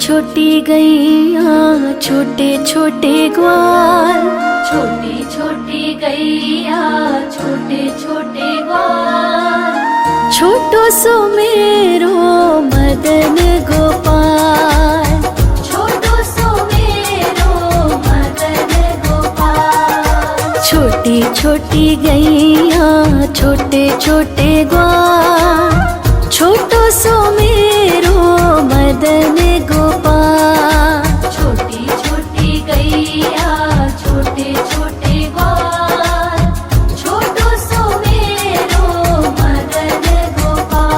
छोटी गैया छोटे छोटे ग्वाल, छोटी छोटी गैया छोटे छोटे ग्वाल, छोटो सो मेरो मदन गोपाल, छोटो सो मेरो मदन गोपाल। छोटी छोटी गैया छोटे छोटे ग्वाल, छोटो सो मेरो मदन गोपाल। छोटी छोटी गैया छोटे छोटे ग्वाल, छोटो सो मेरो मदन गोपाल।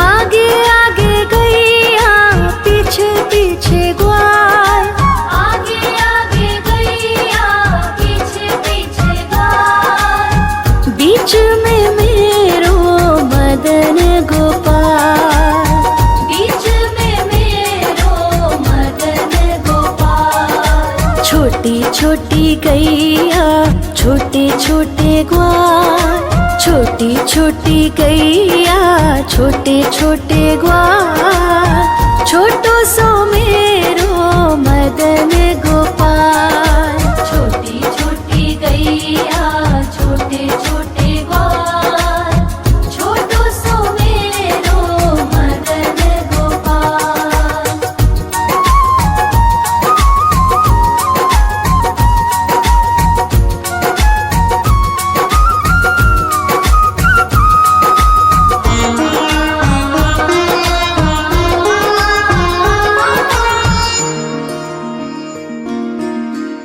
आगे आगे गैया पीछे पीछे ग्वाल, आगे आगे गैया पीछे पीछे ग्वाल, बीच में मेरो मदन गोपाल। बीच में मेरो मदन गोपाल। छोटी छोटी गैया छोटे छोटे ग्वाल, छोटी छोटी गैया छोटे छोटे ग्वाल, छोटो सो मेरो मदन गोपाल। छोटी छोटी गैया छोटे छोटे ग्वाल, छोटो सो मेरो मदन गोपाल।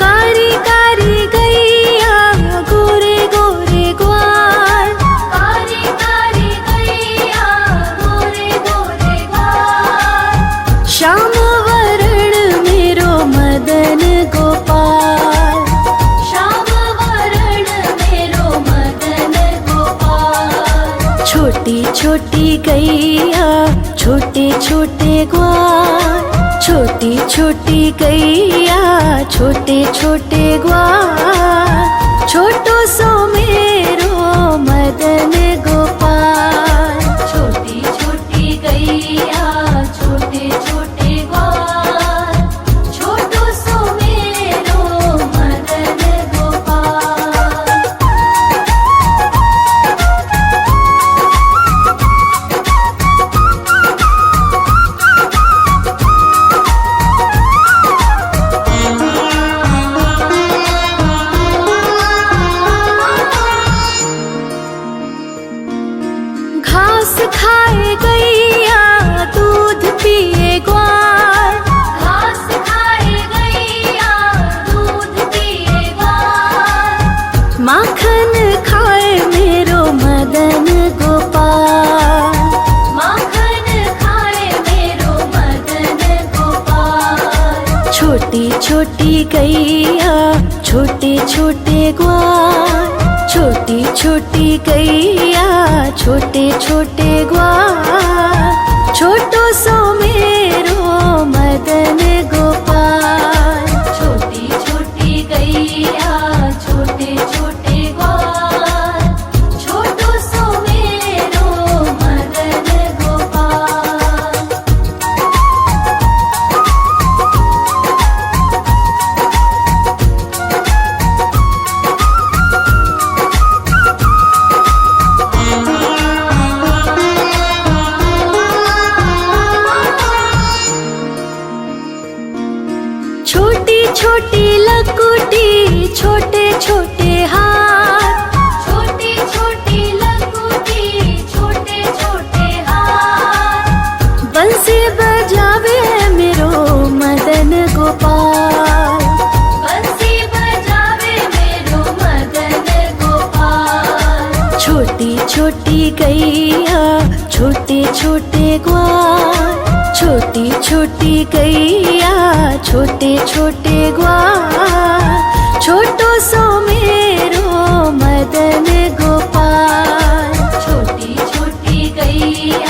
कारी कारी गैया गोरे गोरे ग्वाल, कारी कारी गैया गोरे गोरे ग्वाल, श्याम वरण मेरो मदन गोपाल। श्याम वरण मेरो मदन गोपाल। छोटी छोटी गैया छोटे छोटे ग्वाल, छोटी छोटी गैया छोटे छोटे ग्वाल, छोटो सो मेरो मदन गोपाल। छोटी छोटी गैया छोटे छोटे ग्वाल, छोटो सो मेरो मदन गोपाल। घास खाए गैया दूध पिए ग्वाल, घास खाए गैया दूध पिए ग्वाल, माखन खाए मेरो मदन गोपाल। माखन खाए मेरो मदन गोपाल। छोटी छोटी गैया छोटे छोटे ग्वाल, छोटी छोटी गैया छोटे छोटे ग्वाल, छोटो सो मेरो मदन गोपाल। छोटी छोटी गैया छोटे छोटे ग्वाल, छोटो सो मेरो मदन गोपाल। छोटी छोटी लकुटी छोटे छोटे हाथ, छोटी छोटी लकुटी छोटे छोटे हाथ, बंसी बजावे मेरो मदन गोपाल। बंसी बजावे मेरो मदन गोपाल। छोटी छोटी गैया छोटे छोटे ग्वाल, छोटी छोटी गैया छोटे छोटे ग्वाल, छोटो सो मेरो मदन गोपाल। छोटी छोटी गैया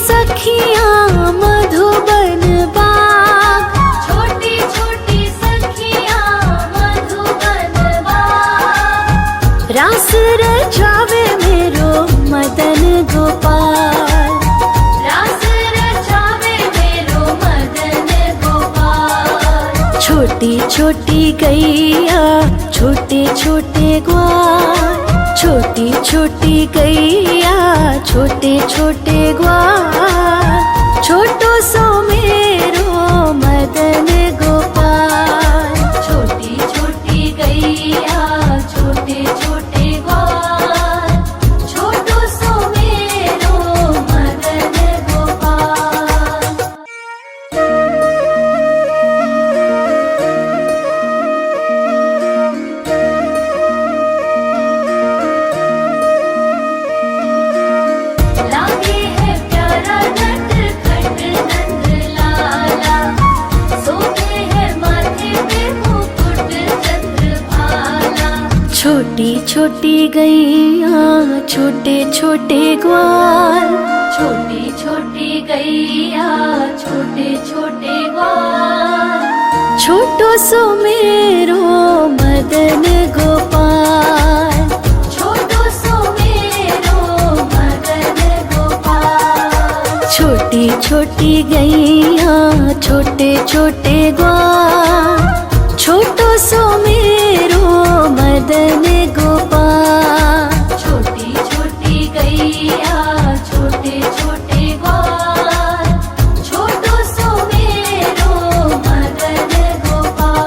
सखियाँ मधुबन बाग, छोटी छोटी सखियाँ मधुबन बाग, रास रचावे मेरो मदन गोपाल। रास रचावे मेरो मदन गोपाल। छोटी छोटी गैया छोटे छोटे ग्वाल, छोटी छोटी गैया छोटे छोटे ग्वाल, छोटो सो मेरो मदन गोपाल। छोटी छोटी गैया छोटे छोटे ग्वाल, छोटो सो मेरो मदन गोपाल। लागे है प्यारा नटखट नंद लाला, सोते है माथे पे मुकुट चंद्रभाला। छोटी छोटी गैया छोटे छोटे ग्वाल, छोटी छोटी गैया छोटे छोटे ग्वाल, छोटो सो मेरो मदन गोपाल। छोटो सो मेरो मदन गोपाल। छोटी छोटी गैया छोटे छोटे ग्वाल, छोटो सो मेरो मदन गोपाल। छोटी छोटी गैया छोटे छोटे ग्वाल, छोटो सो मेरो मदन गोपाल।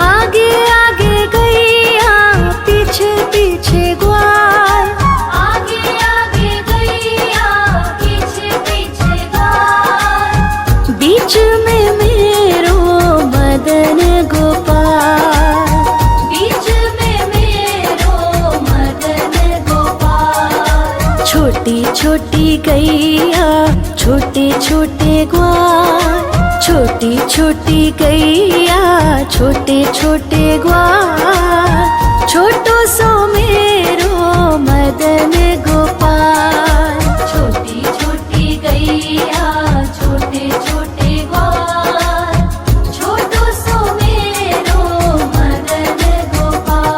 आगे आगे गैया पीछे पीछे ग्वाल, आगे आगे गैया पीछे पीछे ग्वाल, बीच में मेरो मदन गोपाल। बीच में मेरो मदन गोपाल। छोटी छोटी गैया छोटे छोटे ग्वाल, छोटी छोटी गैया छोटे छोटे ग्वाल, छोटो सो मेरो मदन गोपाल। छोटी छोटी गैया छोटे छोटे ग्वाल, छोटो सो मेरो मदन गोपाल।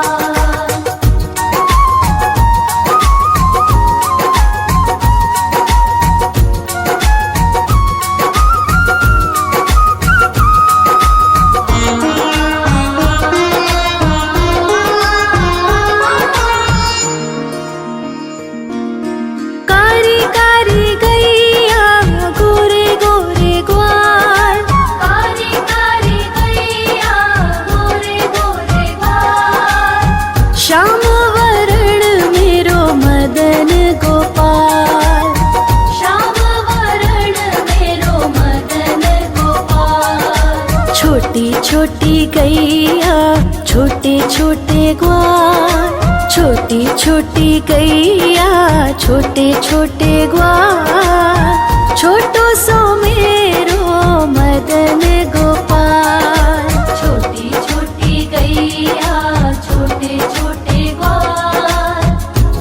कारी कारी गैया गोरे गोरे ग्वाल, कारी कारी गैया गोरे गोरे ग्वाल, श्याम वरण मेरो मदन गोपाल। श्याम वरण मेरो मदन गोपाल। छोटी छोटी गैया छोटे छोटे ग्वाल, छोटी छोटी गैया छोटे छोटे ग्वाल, छोटो सो मेरो मदन गोपाल। छोटी छोटी गैया छोटे छोटे ग्वाल,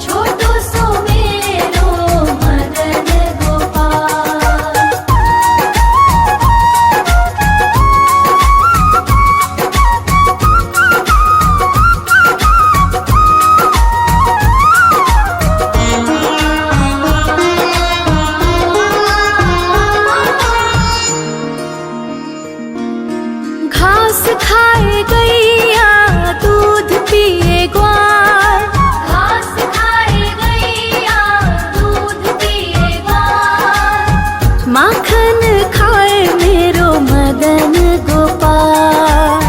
छोटो सो मेरो मदन गोपाल। घास खाए गैया दूध पिए ग्वाल, घास खाए गैया दूध पिए ग्वाल, माखन खाए मेरो मदन गोपाल।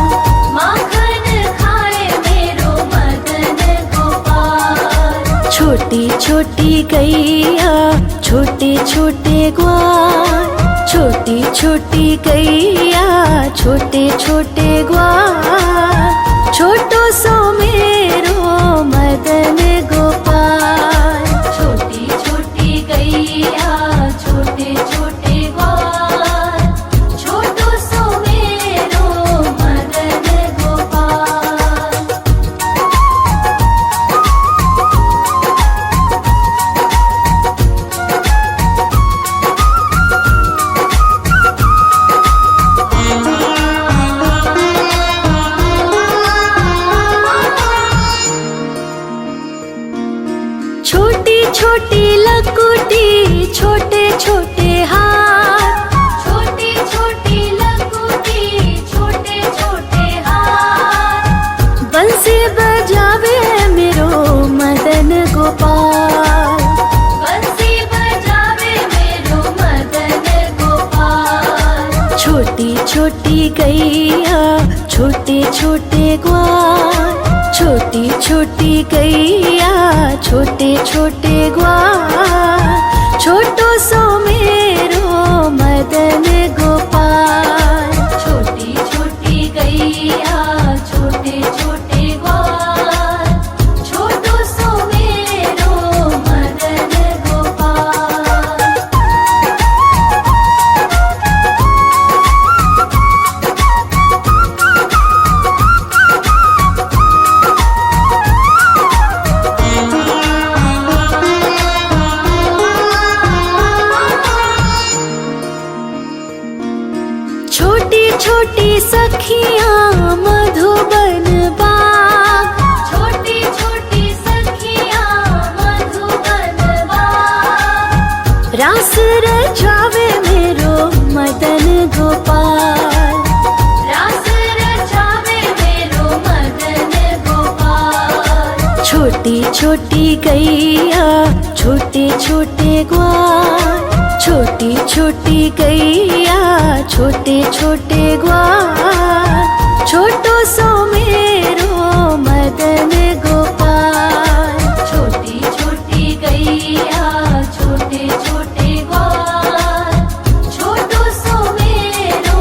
माखन खाए मेरो मदन गोपाल। छोटी छोटी गैया छोटे छोटे ग्वाल, छोटी छोटी गैया छोटे छोटे ग्वाल, छोटो सो मेरो मदन गोपाल। गैया छोटे छोटे ग्वाल, छोटी छोटी गैया छोटे छोटे ग्वाल, छोटो सो मेरो मदन गोपाल। छोटी छोटी गैया छोटे छोटे ग्वाल, छोटो सो मेरो मदन गोपाल। छोटी छोटी सखियाँ मधुबन बाग, छोटी छोटी सखियाँ मधुबन बाग, रास रचावे मेरो मदन गोपाल। रास रचावे मेरो मदन गोपाल। छोटी छोटी गैया छोटे छोटे ग्वाल, छोटी छोटी गैया छोटे छोटे ग्वाल, छोटो सो मेरो मदन गोपाल। छोटी छोटी गैया छोटे छोटे ग्वाल, छोटो सो मेरो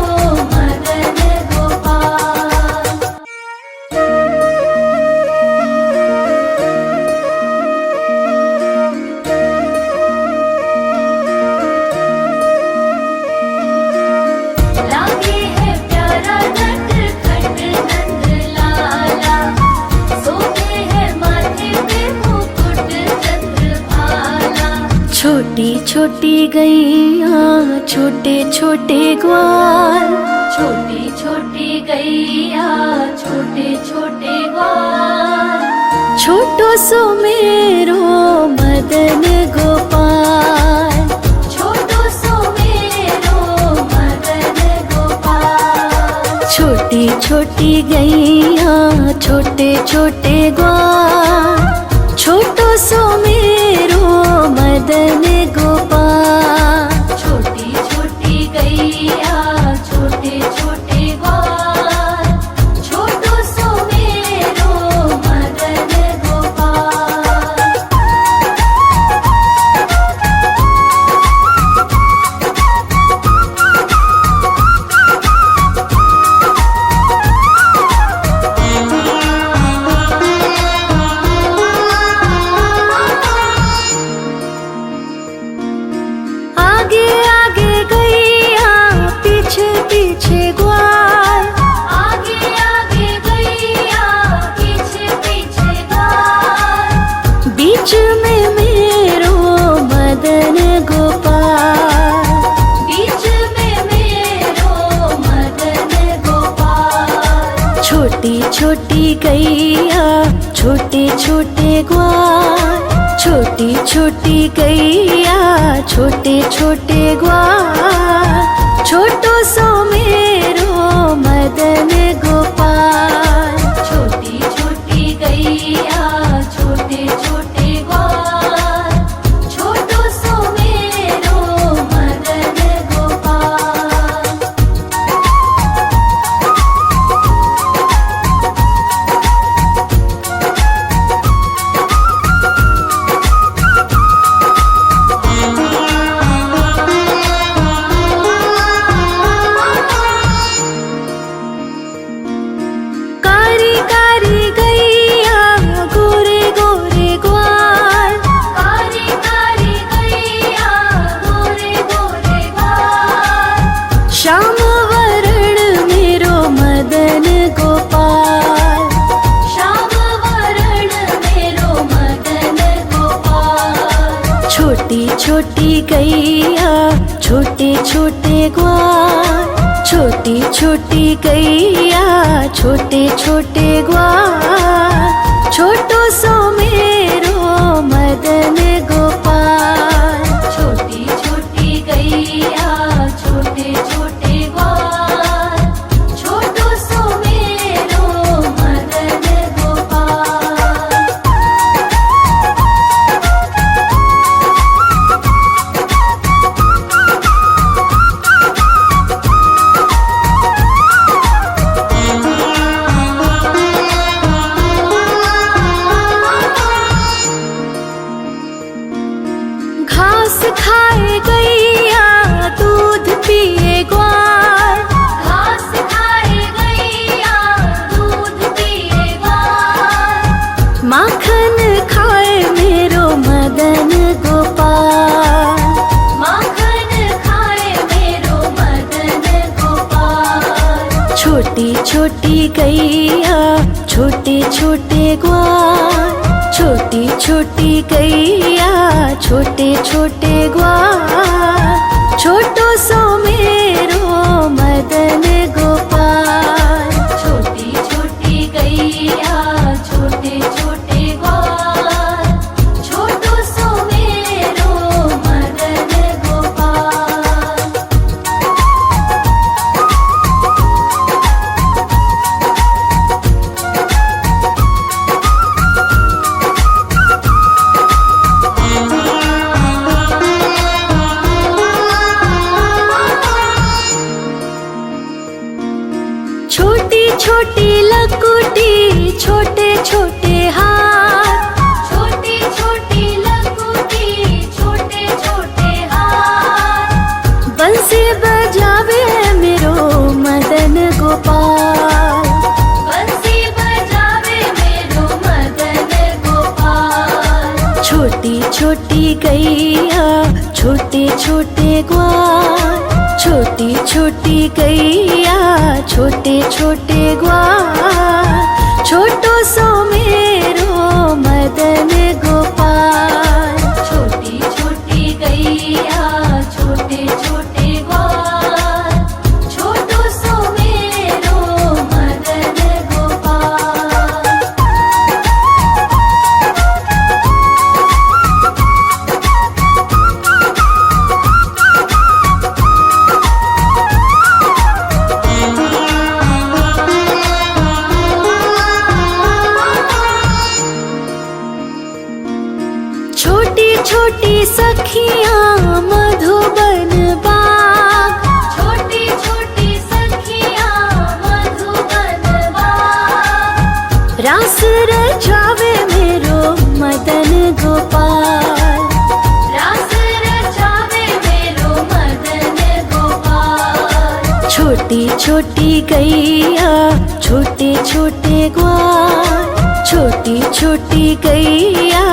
मदन गोपाल। लागे है प्यारा नटखट नंद लाला, सोते है माथे पे मुकुट चंद्रभाला। छोटी छोटी गैया छोटे छोटे ग्वाल, छोटी छोटी गैया छोटे छोटे ग्वाल, छोटो सो मेरो मदन गोपाल। छोटो सो मेरो मदन गोपाल। छोटी छोटी गैया छोटे छोटे ग्वाल, छोटो सो मेरो मदन गोपाल। छोटी छोटी गैया छोटे छोटे ग्वाल, छोटो सो मेरो मदन गोपाल। आगे आगे गैया पीछे पीछे ग्वाल, आगे आगे गैया पीछे पीछे ग्वाल, बीच में मेरो मदन गोपाल। बीच में मेरो मदन गोपाल। छोटी छोटी गैया छोटे छोटे ग्वाल, छोटी छोटी गैया छोटे छोटे ग्वाल, छोटो सो मेरो मदन गोपाल। छोटी छोटी गैया छोटे छोटे ग्वाल, छोटो सो मेरो मदन गोपाल। कारी कारी गैया गोरे गोरे ग्वाल, कारी कारी गैया गोरे गोरे ग्वाल, श्याम वरण मेरो मदन गोपाल। श्याम वरण मेरो मदन गोपाल। छोटी छोटी गैया छोटे छोटे ग्वाल, छोटी छोटी गैया छोटे छोटे ग्वाल, छोटो सो मेरो मदन गोपाल। छोटी छोटी गैया छोटे छोटे ग्वाल, छोटो सो मेरो मदन गोपाल। मदन गोपाल। माखन खाए मेरो मदन गोपाल। छोटी छोटी गैया छोटे छोटे ग्वाल, छोटी छोटी गैया छोटे छोटे ग्वाल, छोटो सो मेरो मदन गोपाल। छोटी छोटी गैया छोटे छोटे ग्वाल, छोटो सो मेरो मदन गोपाल। छोटी छोटी लकुटी छोटे छोटे हाथ, छोटी छोटी लकुटी छोटे छोटे हाथ। बंसी बजावे मेरो मदन गोपाल। बंसी बजावे मेरो मदन गोपाल। छोटी छोटी गैया छोटे छोटे ग्वाल, छोटी छोटी गैया छोटे छोटे ग्वाल, छोटो सो मेरो मदन गोपाल। छोटी छोटी गैया छोटे छोटे ग्वाल, छोटो सो मेरो मदन गोपाल। छोटी छोटी सखियाँ मधुबन बाग, छोटी छोटी सखियाँ मधुबन बाग। रास रचावे मेरो मदन गोपाल। रास रचावे मेरो मदन गोपाल। छोटी छोटी गैया छोटे छोटे ग्वाल, छोटी छोटी गैया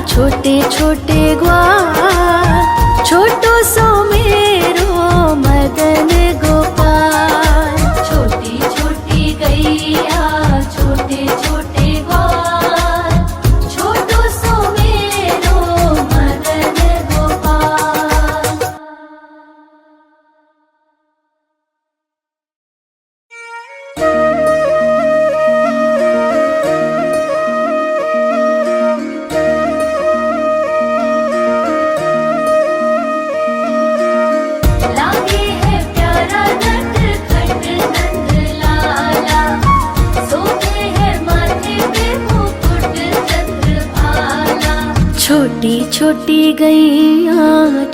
छोटे छोटे ग्वाल, छोटो सो मेरो मदन गोपाल। छोटी छोटी गैया छोटे छोटे ग्वाल, छोटो सो मेरो मदन गोपाल। लागे है प्यारा नटखट नंद लाला, सोते है माथे पे मुकुट चंद्रभाला। छोटी छोटी गैया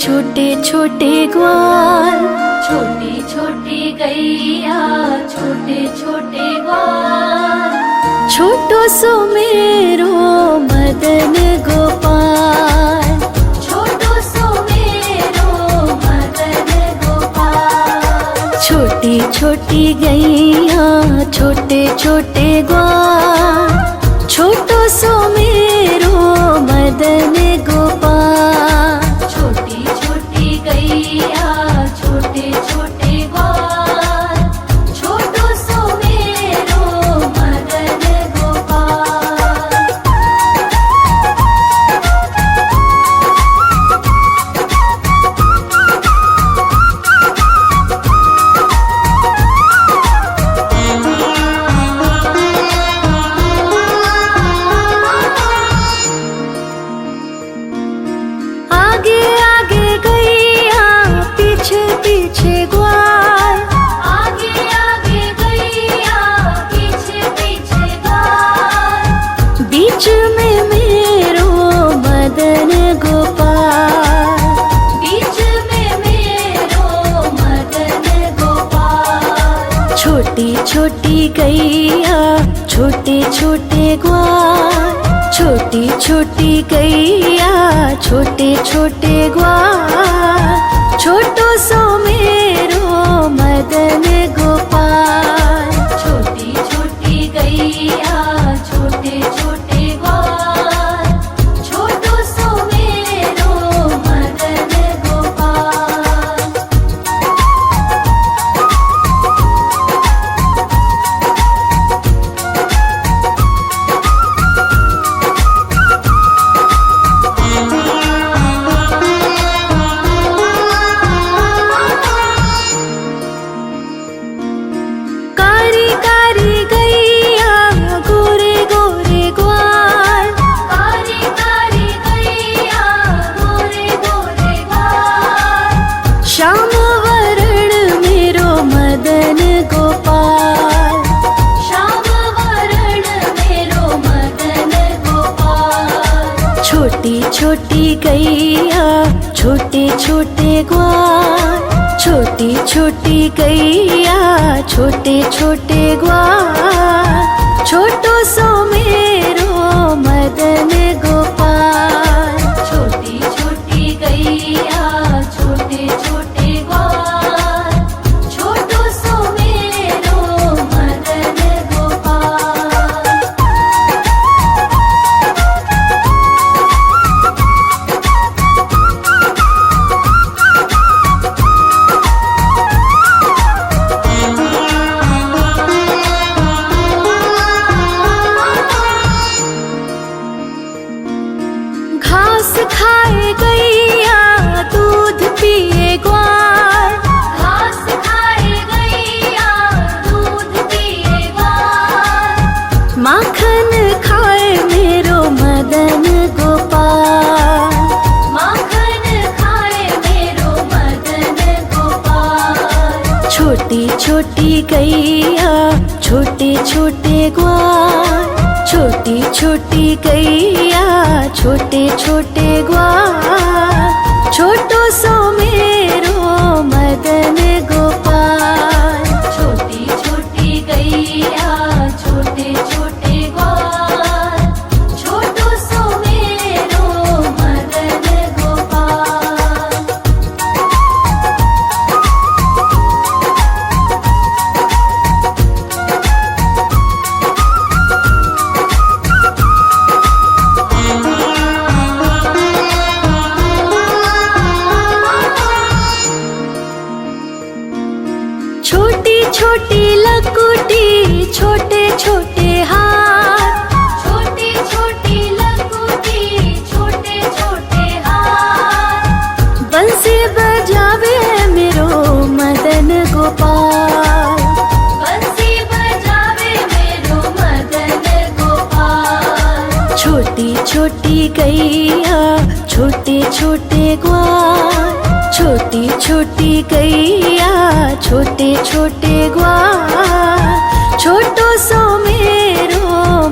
छोटे छोटे ग्वाल, छोटी छोटी गैया छोटे छोटे ग्वाल, छोटो सो मेरो मदन गोपाल। छोटो सो मेरो मदन गोपाल। छोटी छोटी गैया छोटे छोटे ग्वाल, छोटो सो मेरो मदन गोपाल। छोटी छोटी गैया छोटे छोटे ग्वाल, छोटो सो मेरो मदन गोपाल। आगे आगे गैया पीछे पीछे ग्वाल, आगे आगे गैया पीछे पीछे ग्वाल। बीच में मेरो मदन गोपाल। बीच में मेरो मदन गोपाल। छोटी छोटी गैया छोटे छोटे ग्वाल, छोटी छोटी गैया छोटे छोटे ग्वाल, छोटो सो मेरो मदन गोपाल। छोटी छोटी गैया छोटे छोटे ग्वाल, छोटो सो मेरो छोटी गैया छोटे छोटे ग्वाल, छोटी छोटी गैया छोटे छोटे ग्वाल, छोटो सो मेरो मदन गोपाल। छोटी छोटी गैया छोटे छोटे ग्वाल, छोटो सो मेरो मदन गोपाल। घास खाए गैया दूध पिए ग्वाल, घास खाए गैया दूध पिए ग्वाल, माखन खाए मेरो मदन गोपाल। माखन खाए मेरो मदन गोपाल। छोटी छोटी गैया छोटे छोटे ग्वाल, छोटी छोटी गैया छोटे छोटे ग्वाल, छोटो सो मेरो मदन गोपाल। छोटी छोटी गैया छोटे छोटे ग्वाल, छोटो सो मेरो मदन गोपाल। छोटी छोटी लकुटी छोटे छोटे हाथ, छोटी छोटी लकुटी छोटे छोटे हाथ, बंसी बजावे मेरो मदन गोपाल। बंसी बजावे मेरो मदन गोपाल। छोटी छोटी गैया छोटे छोटे ग्वाल, छोटी छोटी गैया छोटे छोटे ग्वाल, छोटो सो मेरो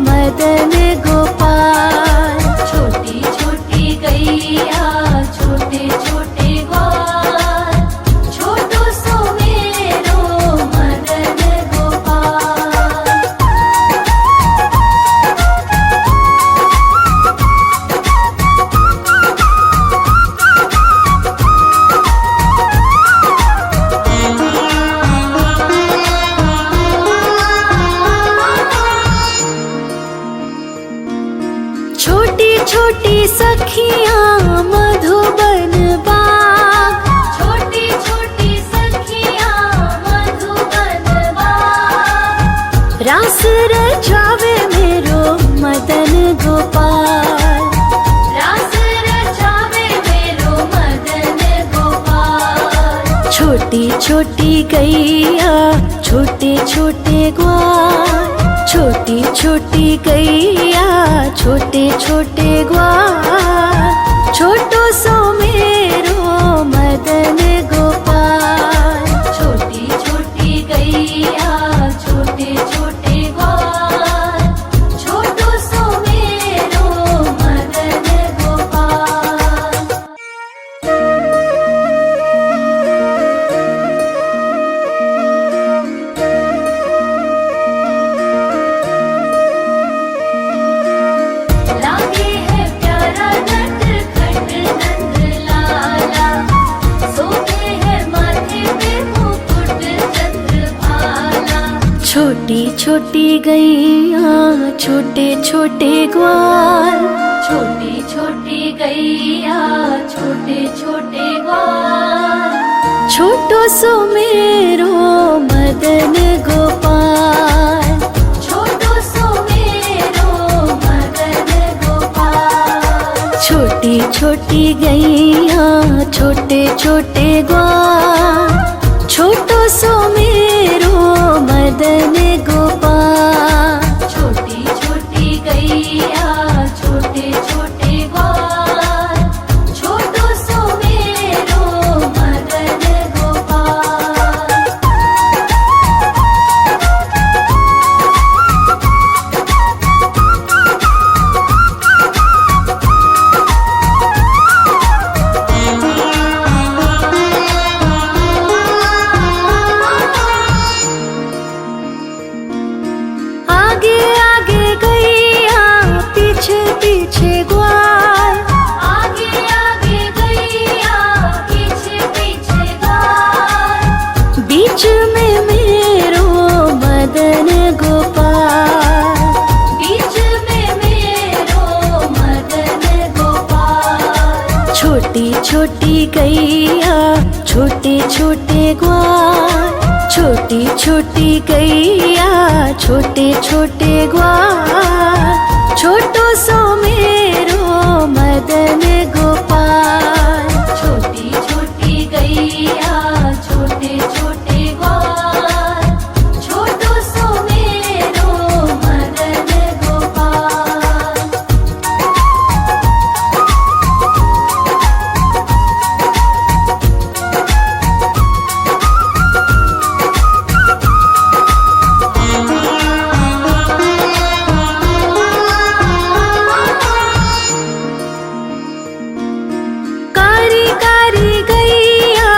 मदन गोपाल। छोटी छोटी गैया छोटे छोटे ग्वाल, छोटो सो मेरो मदन गोपाल। छोटी छोटी सखियाँ मधुबन बाग, छोटी छोटी सखियाँ मधुबन बाग, रास रचावे मेरो मदन गोपाल। रास रचावे मेरो मदन गोपाल। छोटी छोटी गैया छोटे छोटे ग्वाल, छोटी छोटी गैया छोटे छोटे ग्वाल, छोटो सो मेरो मदन गोपाल। छोटी छोटी गैया छोटे छोटे ग्वाल, छोटो सो मेरो मदन गोपाल। लागे है प्यारा नटखट नंद लाला, सोते है माथे पे मुकुट चंद्रभाला। छोटी छोटी गैया छोटे छोटे ग्वाल, छोटी छोटी गैया छोटे छोटे ग्वाल, छोटो सो मेरो मदन गोपाल। छोटो सो मेरो मदन गोपाल। छोटी छोटी गैया छोटे छोटे ग्वाल, छोटो सो मेरो मदन गोपाल। छोटी छोटी गैया छोटे छोटे ग्वाल, छोटो सो मेरो मदन गोपाल। आगे आगे गैया पीछे पीछे ग्वाल, आगे आगे गैया पीछे पीछे ग्वाल, बीच में मेरो मदन गोपाल, बीच में मेरो मदन गोपाल। छोटी छोटी गैया छोटे छोटे ग्वाल, छोटी छोटी गैया छोटे छोटे ग्वाल, छोटो सो मेरो मदन गोपाल। छोटी छोटी गैया छोटे छोटे ग्वाल, छोटो सो मेरो मदन गोपाल। कारी कारी गैया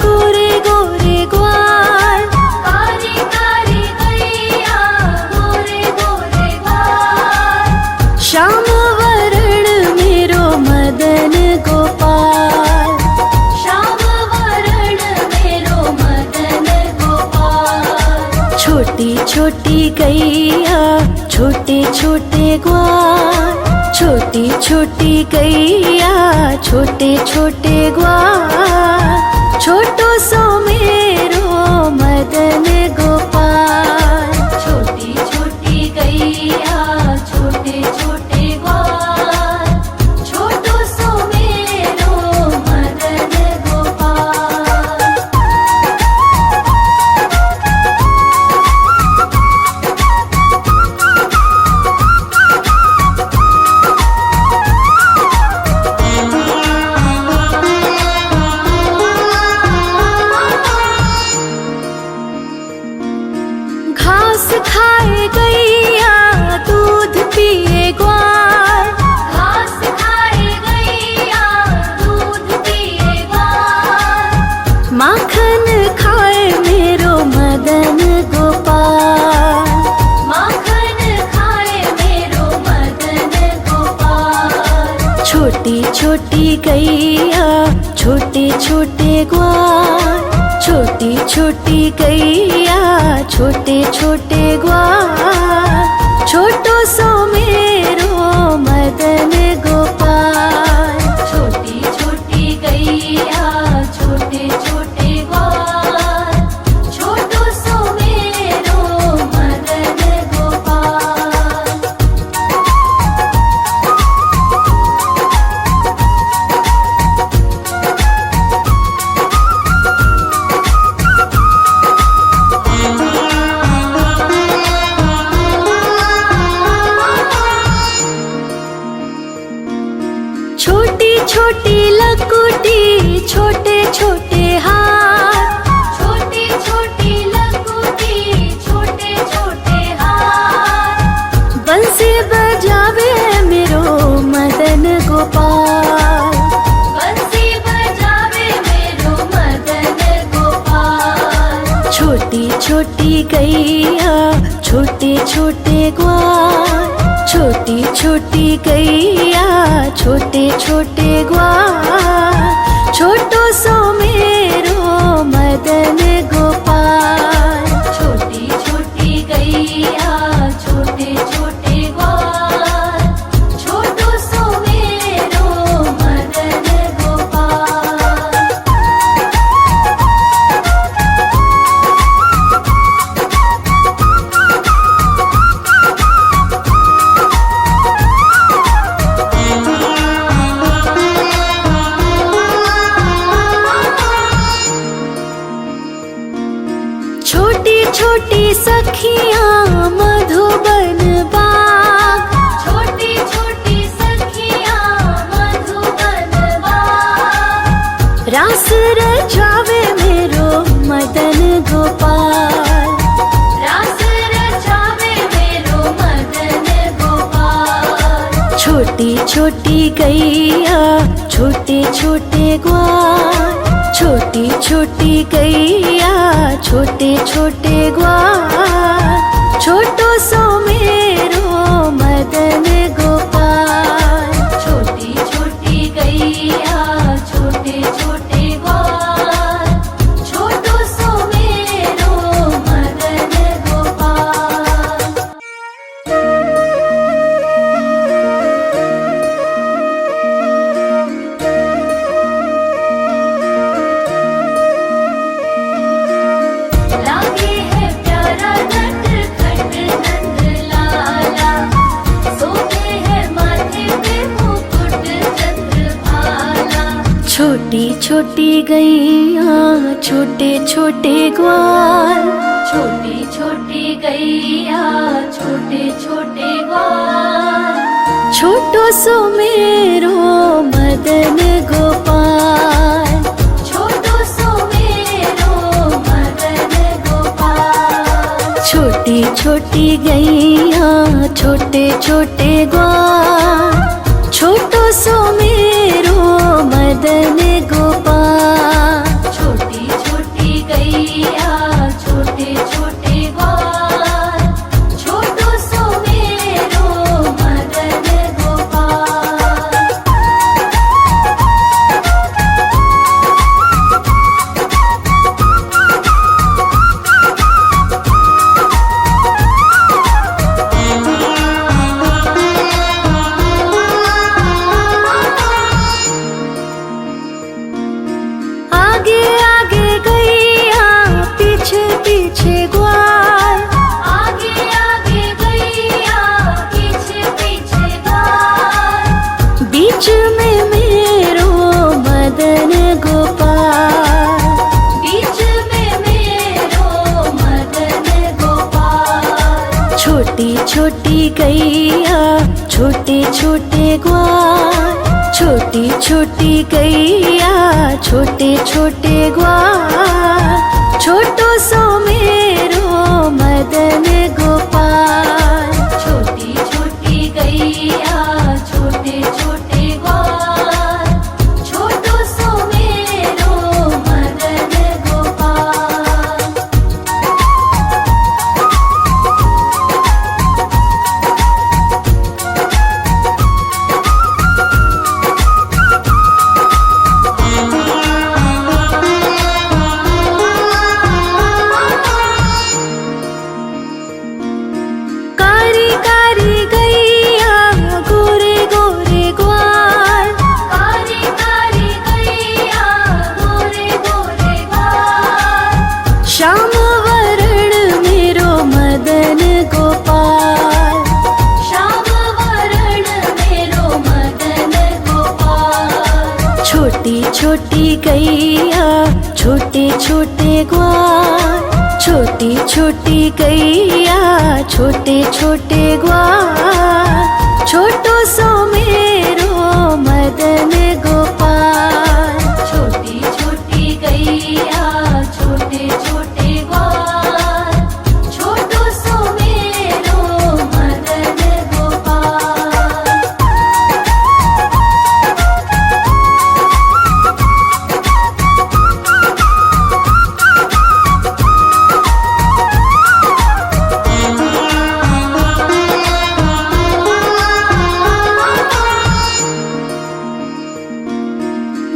गोरे गोरे ग्वाल, कारी कारी गैया गोरे गोरे ग्वाल, श्याम वरण मेरो मदन गोपाल, श्याम वरण मेरो मदन गोपाल। छोटी छोटी गैया छोटे छोटे ग्वाल, छोटी छोटी गैया छोटे छोटे ग्वाल, छोटो सो मेरो मदन गोपाल। छोटी छोटी गैया छोटे छोटे ग्वाल, छोटो सो मेरो मदन गोपाल। घास खाए गैया दूध पिए ग्वाल, घास खाए गैया दूध पिए ग्वाल, माखन खाए मेरो मदन गोपाल, माखन खाए मेरो मदन गोपाल। छोटी छोटी गैया छोटे छोटे ग्वाल, छोटी छोटी गैया छोटे छोटे ग्वाल, छोटो सो मेरो मदन गोपाल। छोटी छोटी गैया छोटे छोटे ग्वाल, छोटो सो मेरो मदन गोपाल। छोटी छोटी लकुटी छोटे छोटे हाथ, छोटी छोटी लकुटी छोटे छोटे हाथ, बंसी बजावे मेरो मदन गोपाल, बंसी बजावे मेरो मदन गोपाल। छोटी छोटी गैया छोटे छोटे ग्वाल, छोटी छोटी गैया छोटे छोटे ग्वाल, छोटो सो मेरो मदन गोपाल। छोटी छोटी गैया छोटे छोटे ग्वाल, छोटो सो मेरो मदन गोपाल। छोटी छोटी सखियाँ मधुबन बाग, छोटी छोटी सखियाँ मधुबन बाग, रास रचावे मेरो मदन गोपाल, रास रचावे मेरो मदन गोपाल। छोटी छोटी गैया छोटे छोटे ग्वाल, छोटी छोटी गैया छोटे छोटे ग्वाल, छोटो सो में छोटी गैया छोटे छोटे ग्वाल, छोटी छोटी गैया छोटे छोटे ग्वाल, छोटो सो मेरो मदन गोपाल, छोटो सो मेरो मदन गोपाल। छोटी छोटी गैया छोटे छोटे ग्वाल, छोटो सो मेरो मदन गोपाल। छोटी छोटी गैया छोटे छोटे ग्वाल, छोटो सो मेरो मदन गोपाल। आगे आगे गैया पीछे पीछे ग्वाल, आगे आगे गैया पीछे पीछे ग्वाल, बीच में मेरो मदन गोपाल। बीच में मेरो मदन गोपाल। छोटी छोटी गैया छोटे छोटे ग्वाल, छोटी छोटी गैया छोटे छोटे ग्वाल, छोटो सो मेरो मदन गोपाल। छोटी छोटी गैया छोटे छोटे ग्वाल, छोटो सो मेरो मदन गोपाल। कारी कारी गैया गोरे गोरे ग्वाल, कारी कारी गैया गोरे गोरे ग्वाल, श्याम वरण मेरो मदन गोपाल। श्याम वरण मेरो मदन गोपाल। छोटी छोटी गैया छोटे छोटे ग्वाल, छोटी छोटी गैया छोटे छोटे ग्वाल, छोटो सो मेरो मदन गोपाल। छोटी छोटी गैया छोटे छोटे ग्वाल, छोटो सो मेरो मदन गोपाल।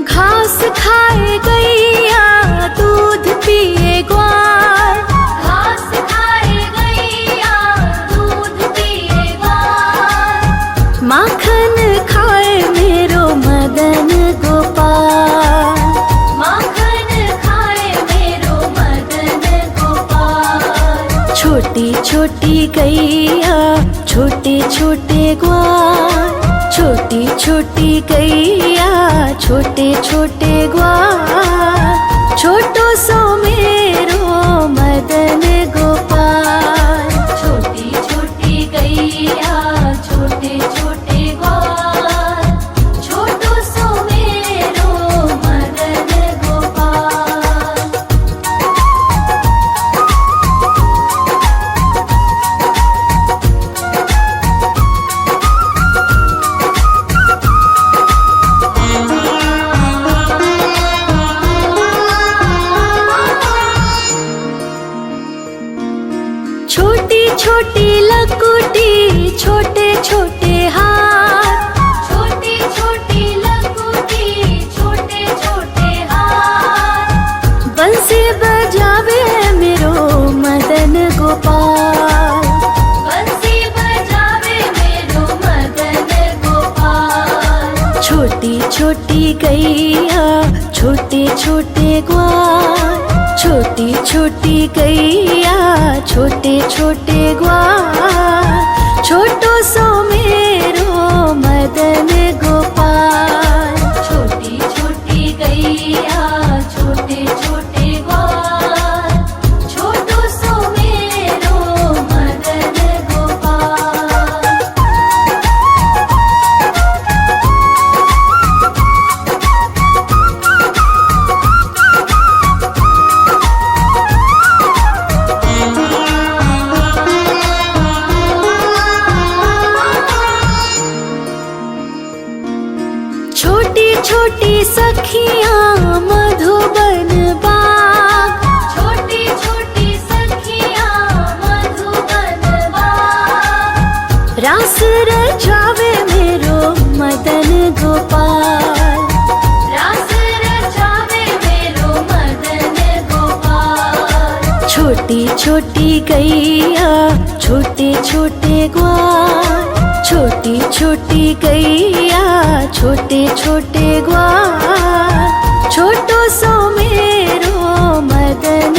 घास खाए गैया दूध पिए ग्वाल, घास खाए गैया दूध पिए ग्वाल, माखन खाए मेरो मदन गोपाल। माखन खाए मेरो मदन गोपाल। छोटी छोटी गैया छोटे छोटे ग्वाल, छोटी छोटी गैया छोटे छोटे ग्वाल, छोटो सो मेरो मदन गोपाल। छोटी छोटी गैया छोटे छोटे ग्वाल, छोटो सो मेरो मदन गोपाल। छोटी छोटी लकुटी छोटे छोटे हाथ, छोटी छोटी लकुटी छोटे छोटे हाथ, बंसी बजावे मेरो मदन गोपाल। बंसी बजावे मेरो मदन गोपाल। छोटी छोटी गैया छोटे छोटे ग्वाल, छोटी छोटी गैया छोटे छोटे ग्वाल, छोटो सो मेरो मदन गोपाल। छोटी छोटी गैया छोटी सखियाँ मधुबन बाग, छोटी छोटी सखियाँ मधुबन बाग, रास रचावे मेरो मदन गोपाल। रास रचावे मेरो मदन गोपाल। छोटी छोटी गैया छोटे छोटे ग्वाल, छोटी छोटी गैया छोटे छोटे ग्वाल, छोटो सो मेरो मदन